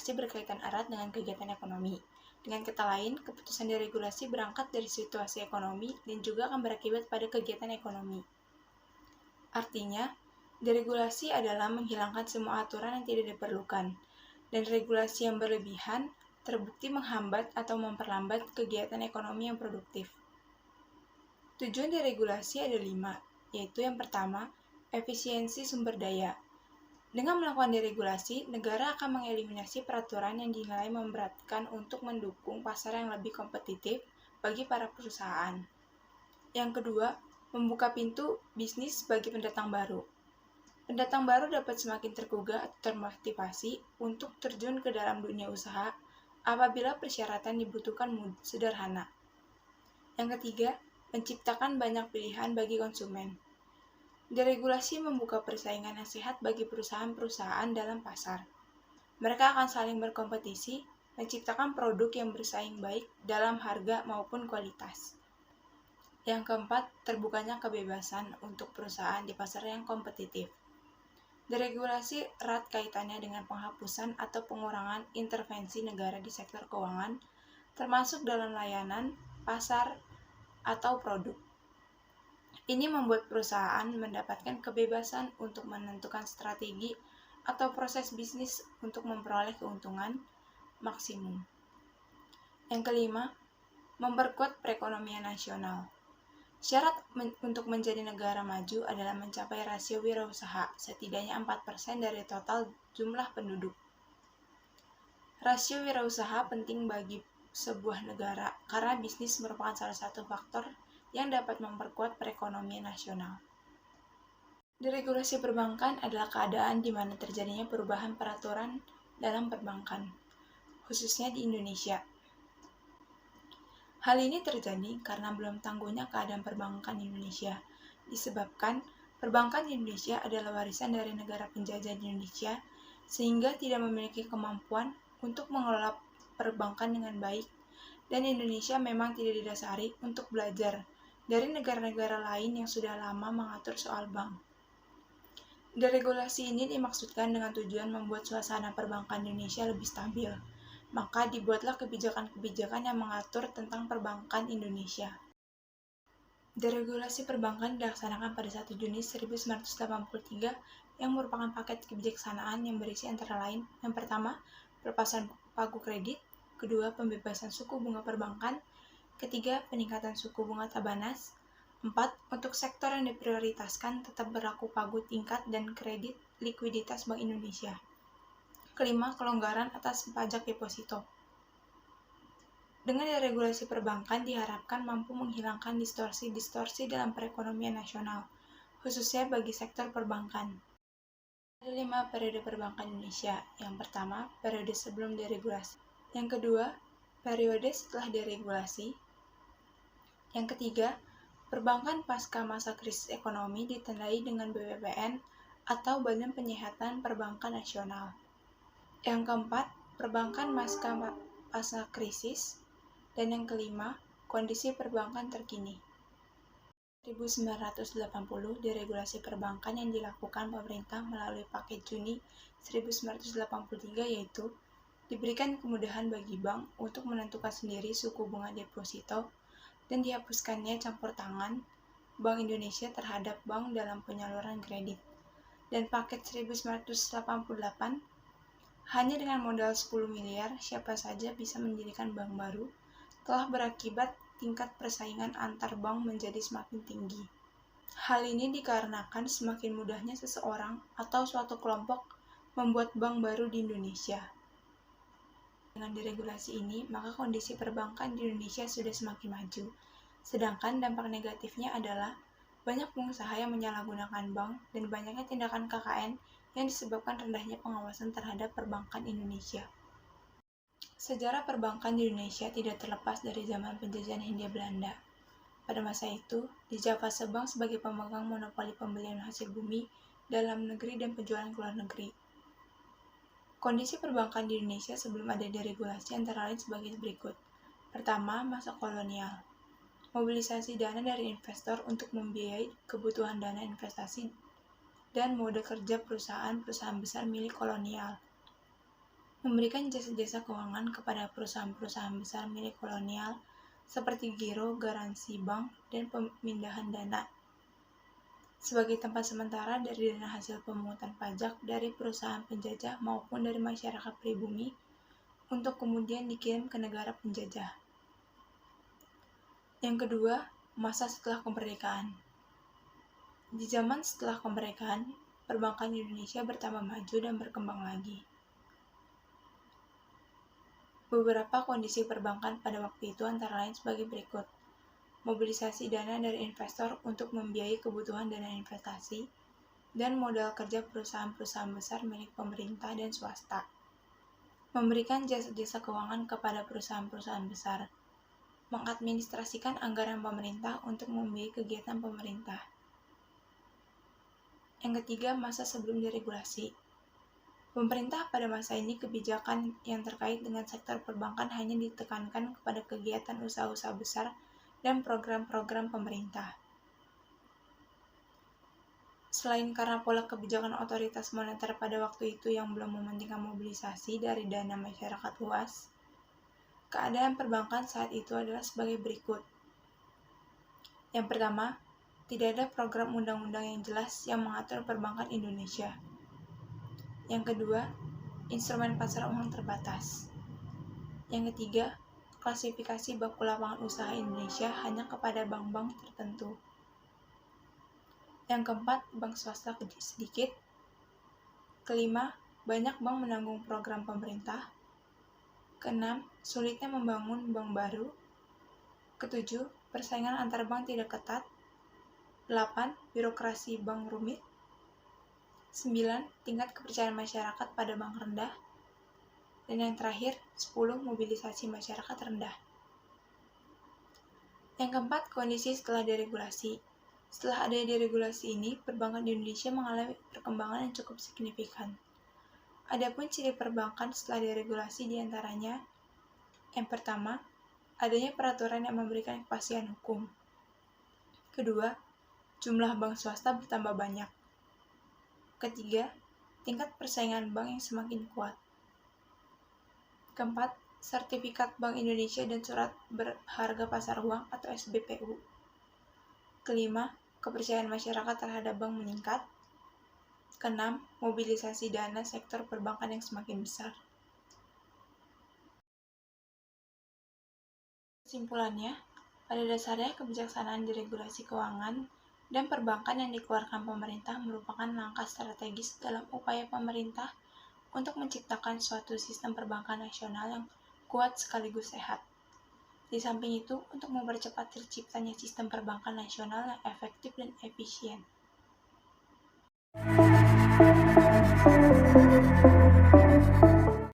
pasti berkaitan erat dengan kegiatan ekonomi. Dengan kata lain, keputusan deregulasi berangkat dari situasi ekonomi dan juga akan berakibat pada kegiatan ekonomi. Artinya, deregulasi adalah menghilangkan semua aturan yang tidak diperlukan, dan regulasi yang berlebihan terbukti menghambat atau memperlambat kegiatan ekonomi yang produktif. Tujuan deregulasi ada 5, yaitu yang pertama, efisiensi sumber daya. Dengan melakukan deregulasi, negara akan mengeliminasi peraturan yang dinilai memberatkan untuk mendukung pasar yang lebih kompetitif bagi para perusahaan. Yang kedua, membuka pintu bisnis bagi pendatang baru. Pendatang baru dapat semakin tergugah atau termotivasi untuk terjun ke dalam dunia usaha apabila persyaratan dibutuhkan sederhana. Yang ketiga, menciptakan banyak pilihan bagi konsumen. Deregulasi membuka persaingan yang sehat bagi perusahaan-perusahaan dalam pasar. Mereka akan saling berkompetisi, menciptakan produk yang bersaing baik dalam harga maupun kualitas. Yang keempat, terbukanya kebebasan untuk perusahaan di pasar yang kompetitif. Deregulasi erat kaitannya dengan penghapusan atau pengurangan intervensi negara di sektor keuangan, termasuk dalam layanan, pasar, atau produk. Ini membuat perusahaan mendapatkan kebebasan untuk menentukan strategi atau proses bisnis untuk memperoleh keuntungan maksimum. Yang kelima, memperkuat perekonomian nasional. Syarat untuk menjadi negara maju adalah mencapai rasio wirausaha setidaknya 4% dari total jumlah penduduk. Rasio wirausaha penting bagi sebuah negara karena bisnis merupakan salah satu faktor yang dapat memperkuat perekonomian nasional. Deregulasi perbankan adalah keadaan di mana terjadinya perubahan peraturan dalam perbankan, khususnya di Indonesia. Hal ini terjadi karena belum tangguhnya keadaan perbankan Indonesia, disebabkan perbankan Indonesia adalah warisan dari negara penjajah di Indonesia, sehingga tidak memiliki kemampuan untuk mengelola perbankan dengan baik, dan Indonesia memang tidak didasari untuk belajar dari negara-negara lain yang sudah lama mengatur soal bank. Deregulasi ini dimaksudkan dengan tujuan membuat suasana perbankan Indonesia lebih stabil. Maka dibuatlah kebijakan-kebijakan yang mengatur tentang perbankan Indonesia. Deregulasi perbankan dilaksanakan pada 1 Juni 1983 yang merupakan paket kebijaksanaan yang berisi antara lain, yang pertama, pelepasan pagu kredit, kedua, pembebasan suku bunga perbankan, ketiga, peningkatan suku bunga tabanas, 4. Untuk sektor yang diprioritaskan tetap berlaku pagu tingkat dan kredit likuiditas Bank Indonesia. Kelima, kelonggaran atas pajak deposito. Dengan deregulasi perbankan diharapkan mampu menghilangkan distorsi-distorsi dalam perekonomian nasional, khususnya bagi sektor perbankan. Ada 5 periode perbankan Indonesia. Yang pertama, periode sebelum deregulasi. Yang kedua, periode setelah deregulasi. Yang ketiga, perbankan pasca masa krisis ekonomi ditandai dengan BPPN atau Badan Penyihatan Perbankan Nasional. Yang keempat, perbankan pasca krisis. Dan yang kelima, kondisi perbankan terkini. 1980, deregulasi perbankan yang dilakukan pemerintah melalui paket Juni 1983 yaitu diberikan kemudahan bagi bank untuk menentukan sendiri suku bunga deposito dan dihapuskannya campur tangan Bank Indonesia terhadap bank dalam penyaluran kredit. Dan paket 1988, hanya dengan modal 10 miliar, siapa saja bisa mendirikan bank baru, telah berakibat tingkat persaingan antar bank menjadi semakin tinggi. Hal ini dikarenakan semakin mudahnya seseorang atau suatu kelompok membuat bank baru di Indonesia. Dengan deregulasi ini, maka kondisi perbankan di Indonesia sudah semakin maju. Sedangkan dampak negatifnya adalah banyak pengusaha yang menyalahgunakan bank dan banyaknya tindakan KKN yang disebabkan rendahnya pengawasan terhadap perbankan Indonesia. Sejarah perbankan di Indonesia tidak terlepas dari zaman penjajahan Hindia Belanda. Pada masa itu, di Javase Bank sebagai pemegang monopoli pembelian hasil bumi dalam negeri dan penjualan ke luar negeri. Kondisi perbankan di Indonesia sebelum ada deregulasi antara lain sebagai berikut. Pertama, masa kolonial. Mobilisasi dana dari investor untuk membiayai kebutuhan dana investasi dan mode kerja perusahaan-perusahaan besar milik kolonial. memberikan jasa-jasa keuangan kepada perusahaan-perusahaan besar milik kolonial seperti giro, garansi bank, dan pemindahan dana sebagai tempat sementara dari dana hasil pemungutan pajak dari perusahaan penjajah maupun dari masyarakat pribumi untuk kemudian dikirim ke negara penjajah. Yang kedua, masa setelah kemerdekaan. Di zaman setelah kemerdekaan, perbankan Indonesia bertambah maju dan berkembang lagi. Beberapa kondisi perbankan pada waktu itu antara lain sebagai berikut. Mobilisasi dana dari investor untuk membiayai kebutuhan dana investasi dan modal kerja perusahaan-perusahaan besar milik pemerintah dan swasta. Memberikan jasa-jasa keuangan kepada perusahaan-perusahaan besar. Mengadministrasikan anggaran pemerintah untuk membiayai kegiatan pemerintah. Yang ketiga, masa sebelum deregulasi. Pemerintah pada masa ini kebijakan yang terkait dengan sektor perbankan hanya ditekankan kepada kegiatan usaha-usaha besar dan program-program pemerintah. Selain karena pola kebijakan otoritas moneter pada waktu itu yang belum mementingkan mobilisasi dari dana masyarakat luas, keadaan perbankan saat itu adalah sebagai berikut. Yang pertama, tidak ada program undang-undang yang jelas yang mengatur perbankan Indonesia. Yang kedua, instrumen pasar uang terbatas. Yang ketiga, klasifikasi baku lapangan usaha Indonesia hanya kepada bank-bank tertentu. Yang keempat, bank swasta sedikit. Kelima, banyak bank menanggung program pemerintah. Keenam, sulitnya membangun bank baru. Ketujuh, persaingan antar bank tidak ketat. 8. Birokrasi bank rumit. 9. Tingkat kepercayaan masyarakat pada bank rendah. Dan yang terakhir, 10. Mobilisasi masyarakat rendah. Yang keempat, kondisi setelah deregulasi. Setelah adanya deregulasi ini, perbankan di Indonesia mengalami perkembangan yang cukup signifikan. Adapun ciri perbankan setelah deregulasi diantaranya, yang pertama, adanya peraturan yang memberikan kepastian hukum. Kedua, jumlah bank swasta bertambah banyak. Ketiga, tingkat persaingan bank yang semakin kuat. Keempat, sertifikat Bank Indonesia dan surat berharga pasar uang atau SBPU. Kelima, kepercayaan masyarakat terhadap bank meningkat. Keenam, mobilisasi dana sektor perbankan yang semakin besar. Kesimpulannya, pada dasarnya kebijaksanaan deregulasi keuangan dan perbankan yang dikeluarkan pemerintah merupakan langkah strategis dalam upaya pemerintah untuk menciptakan suatu sistem perbankan nasional yang kuat sekaligus sehat. Di samping itu, untuk mempercepat terciptanya sistem perbankan nasional yang efektif dan efisien.